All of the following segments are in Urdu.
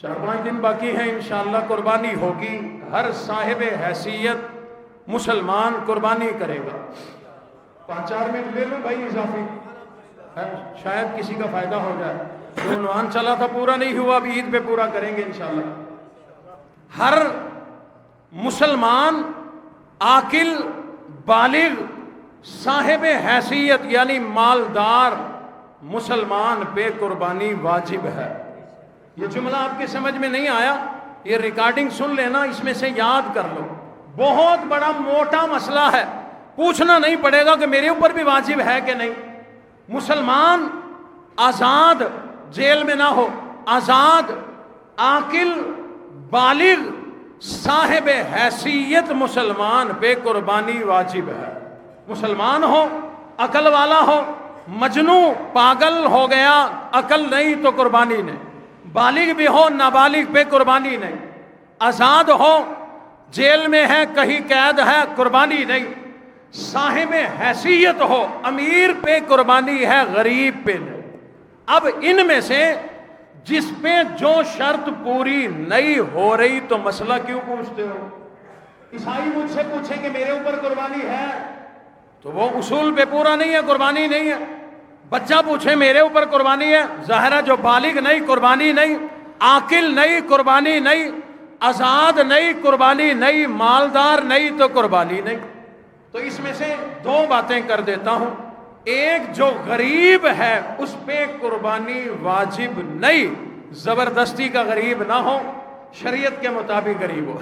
4-5 دن باقی ہیں، انشاءاللہ قربانی ہوگی۔ ہر صاحب حیثیت مسلمان قربانی کرے گا۔ 5-4 منٹ لے لوں بھائی اضافی، شاید کسی کا فائدہ ہو جائے۔ جو عنوان چلا تھا پورا نہیں ہوا، اب عید پہ پورا کریں گے انشاءاللہ۔ ہر مسلمان عاقل بالغ صاحب حیثیت یعنی مالدار مسلمان پہ قربانی واجب ہے۔ یہ جملہ آپ کے سمجھ میں نہیں آیا، یہ ریکارڈنگ سن لینا، اس میں سے یاد کر لو۔ بہت بڑا موٹا مسئلہ ہے، پوچھنا نہیں پڑے گا کہ میرے اوپر بھی واجب ہے کہ نہیں۔ مسلمان آزاد، جیل میں نہ ہو، آزاد عاقل بالغ صاحب حیثیت مسلمان پہ قربانی واجب ہے۔ مسلمان ہو، عقل والا ہو، مجنو پاگل ہو گیا، عقل نہیں تو قربانی نہیں۔ بالغ بھی ہو، نابالغ پہ قربانی نہیں۔ آزاد ہو، جیل میں ہے، کہیں قید ہے، قربانی نہیں۔ صاحب حیثیت ہو، امیر پہ قربانی ہے، غریب پہ نہیں۔ اب ان میں سے جس پہ جو شرط پوری نہیں ہو رہی تو مسئلہ کیوں پوچھتے ہو؟ عیسائی مجھ سے پوچھیں کہ میرے اوپر قربانی ہے تو وہ اصول پہ پورا نہیں ہے، قربانی نہیں ہے۔ بچہ پوچھے میرے اوپر قربانی ہے، ظاہر ہے جو بالغ نہیں قربانی نہیں، عاقل نہیں قربانی نہیں، آزاد نہیں قربانی نہیں، مالدار نہیں تو قربانی نہیں۔ تو اس میں سے 2 باتیں کر دیتا ہوں۔ ایک جو غریب ہے اس پہ قربانی واجب نہیں، زبردستی کا غریب نہ ہو، شریعت کے مطابق غریب ہو،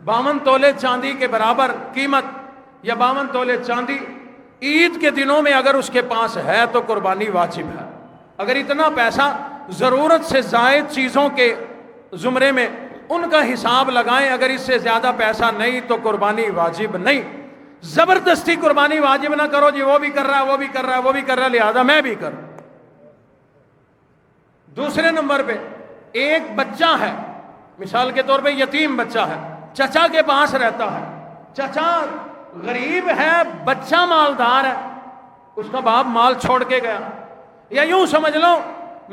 52 تولے چاندی کے برابر قیمت یا 52 تولے چاندی عید کے دنوں میں اگر اس کے پاس ہے تو قربانی واجب ہے۔ اگر اتنا پیسہ ضرورت سے زائد چیزوں کے زمرے میں ان کا حساب لگائیں، اگر اس سے زیادہ پیسہ نہیں تو قربانی واجب نہیں۔ زبردستی قربانی واجب نہ کرو جی، وہ بھی کر رہا ہے، وہ بھی کر رہا ہے، وہ بھی کر رہا ہے، لہذا میں بھی کروں۔ دوسرے نمبر پہ ایک بچہ ہے، مثال کے طور پہ یتیم بچہ ہے، چچا کے پاس رہتا ہے، چچا غریب ہے، بچہ مالدار ہے، اس کا باپ مال چھوڑ کے گیا، یا یوں سمجھ لو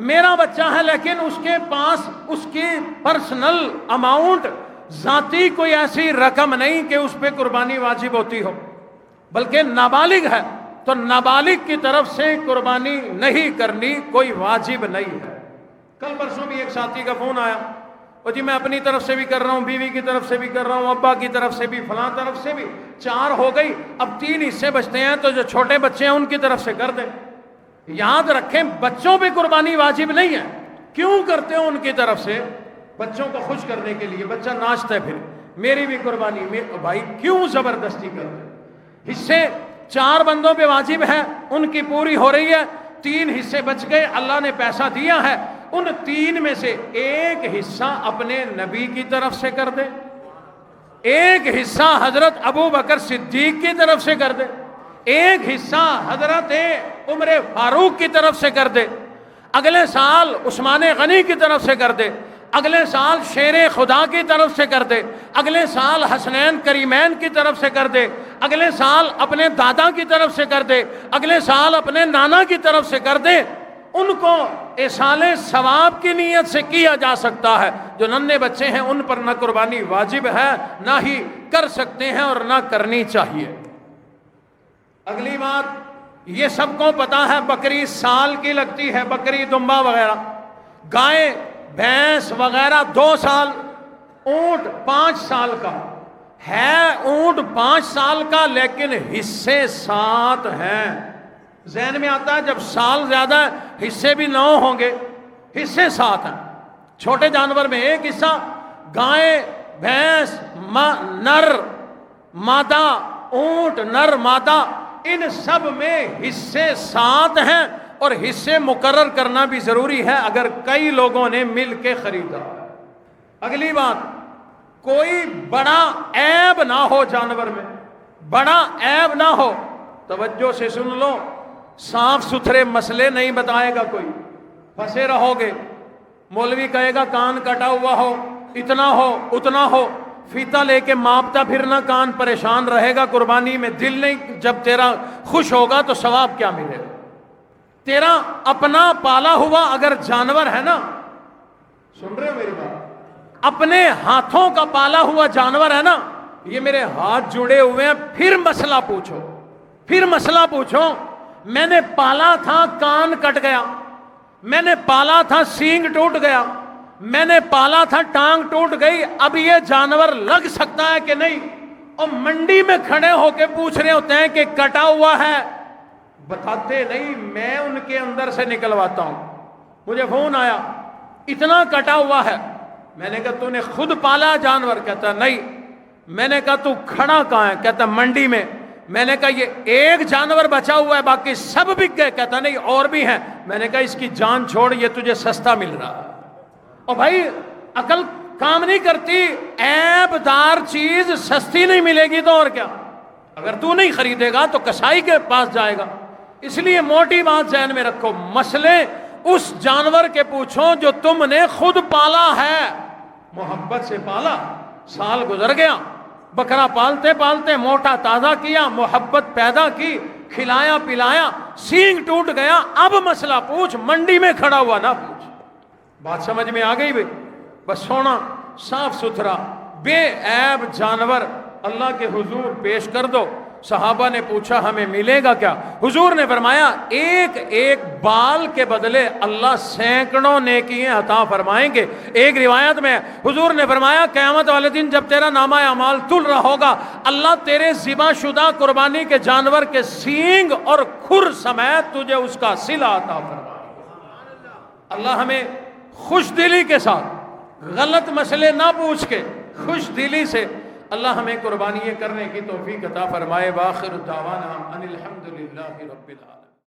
میرا بچہ ہے لیکن اس کے پاس اس کی پرسنل اماؤنٹ، ذاتی کوئی ایسی رقم نہیں کہ اس پہ قربانی واجب ہوتی ہو، بلکہ نابالغ ہے تو نابالغ کی طرف سے قربانی نہیں کرنی، کوئی واجب نہیں ہے۔ کل پرسوں بھی ایک ساتھی کا فون آیا، اور جی میں اپنی طرف سے بھی کر رہا ہوں، بیوی کی طرف سے بھی کر رہا ہوں، ابا کی طرف سے بھی، فلاں طرف سے بھی، 4 ہو گئی، اب 3 حصے بچتے ہیں، تو جو چھوٹے بچے ہیں ان کی طرف سے کر دیں۔ یاد رکھیں بچوں پہ قربانی واجب نہیں ہے۔ کیوں کرتے ہو ان کی طرف سے؟ بچوں کو خوش کرنے کے لیے، بچہ ناچتا ہے پھر میری بھی قربانی، بھائی کیوں زبردستی کرتے؟ حصے 4 بندوں پہ واجب ہے، ان کی پوری ہو رہی ہے، 3 حصے بچ گئے، اللہ نے پیسہ دیا ہے، ان 3 میں سے ایک حصہ اپنے نبی کی طرف سے کر دے، ایک حصہ حضرت ابو بکر صدیق کی طرف سے کر دے، ایک حصہ حضرت عمر فاروق کی طرف سے کر دے، اگلے سال عثمان غنی کی طرف سے کر دے، اگلے سال شیر خدا کی طرف سے کر دے، اگلے سال حسنین کریمین کی طرف سے کر دے، اگلے سال اپنے دادا کی طرف سے کر دے، اگلے سال اپنے نانا کی طرف سے کر دے۔ ان کو ایصال ثواب کی نیت سے کیا جا سکتا ہے۔ جو ننھے بچے ہیں ان پر نہ قربانی واجب ہے، نہ ہی کر سکتے ہیں اور نہ کرنی چاہیے۔ اگلی بات، یہ سب کو پتا ہے بکری سال کی لگتی ہے، بکری دمبا وغیرہ، گائے بھینس وغیرہ 2 سال، اونٹ 5 سال کا ہے، اونٹ 5 سال کا لیکن حصے 7 ہیں۔ ذہن میں آتا ہے جب سال زیادہ ہے حصے بھی 9 ہوں گے، حصے 7 ہیں۔ چھوٹے جانور میں ایک حصہ، گائے بھینس نر مادہ، اونٹ نر مادہ، ان سب میں حصے 7 ہیں، اور حصے مقرر کرنا بھی ضروری ہے اگر کئی لوگوں نے مل کے خریدا۔ اگلی بات، کوئی بڑا عیب نہ ہو جانور میں، بڑا عیب نہ ہو۔ توجہ سے سن لو، صاف ستھرے مسئلے نہیں بتائے گا کوئی، پھنسے رہو گے۔ مولوی کہے گا کان کٹا ہوا ہو، اتنا ہو اتنا ہو، فیتا لے کے ماپتا پھرنا، کان پریشان رہے گا قربانی میں، دل نہیں، جب تیرا خوش ہوگا تو ثواب کیا ملے گا؟ تیرا اپنا پالا ہوا اگر جانور ہے نا، سن رہے ہو میری بات؟ اپنے ہاتھوں کا پالا ہوا جانور ہے نا، یہ میرے ہاتھ جڑے ہوئے ہیں، پھر مسئلہ پوچھو، پھر مسئلہ پوچھو۔ میں نے پالا تھا کان کٹ گیا، میں نے پالا تھا سینگ ٹوٹ گیا، میں نے پالا تھا ٹانگ ٹوٹ گئی، اب یہ جانور لگ سکتا ہے کہ نہیں؟ اور منڈی میں کھڑے ہو کے پوچھ رہے ہوتے ہیں کہ کٹا ہوا ہے، بتاتے نہیں، میں ان کے اندر سے نکلواتا ہوں۔ مجھے فون آیا، اتنا کٹا ہوا ہے۔ میں نے کہا تو نے خود پالا جانور؟ کہتا نہیں۔ میں نے کہا تو کھڑا کہاں ہے؟ کہتا منڈی میں۔ میں نے کہا یہ ایک جانور بچا ہوا ہے، باقی سب بک گئے؟ کہتا نہیں اور بھی ہیں۔ میں نے کہا اس کی جان چھوڑ، یہ تجھے سستا مل رہا ہے۔ اور بھائی عقل کام نہیں کرتی، عیب دار چیز سستی نہیں ملے گی تو اور کیا؟ اگر تو نہیں خریدے گا تو کسائی کے پاس جائے گا۔ اس لیے موٹی بات ذہن میں رکھو، مسئلے اس جانور کے پوچھو جو تم نے خود پالا ہے، محبت سے پالا، سال گزر گیا، بکرا پالتے پالتے موٹا تازہ کیا، محبت پیدا کی، کھلایا پلایا، سینگ ٹوٹ گیا، اب مسئلہ پوچھ، منڈی میں کھڑا ہوا نہ پوچھ۔ بات سمجھ میں آ گئی بھئی؟ بس سونا صاف ستھرا بے عیب جانور اللہ کے حضور پیش کر دو۔ صحابہ نے پوچھا ہمیں ملے گا کیا؟ حضور نے فرمایا ایک ایک بال کے بدلے اللہ سینکڑوں نیکیاں عطا فرمائیں گے۔ ایک روایت میں حضور نے فرمایا قیامت والے دن جب تیرا نامہ اعمال تل رہا ہوگا، اللہ تیرے ذبح شدہ قربانی کے جانور کے سینگ اور کھر سمیت تجھے اس کا صلہ عطا فرمائے گا۔ اللہ ہمیں خوش دلی کے ساتھ، غلط مسئلے نہ پوچھ کے، خوش دلی سے اللہ ہمیں قربانیاں کرنے کی توفیق عطا فرمائے۔ وآخر دعوانا ان الحمدللہ رب العالمین۔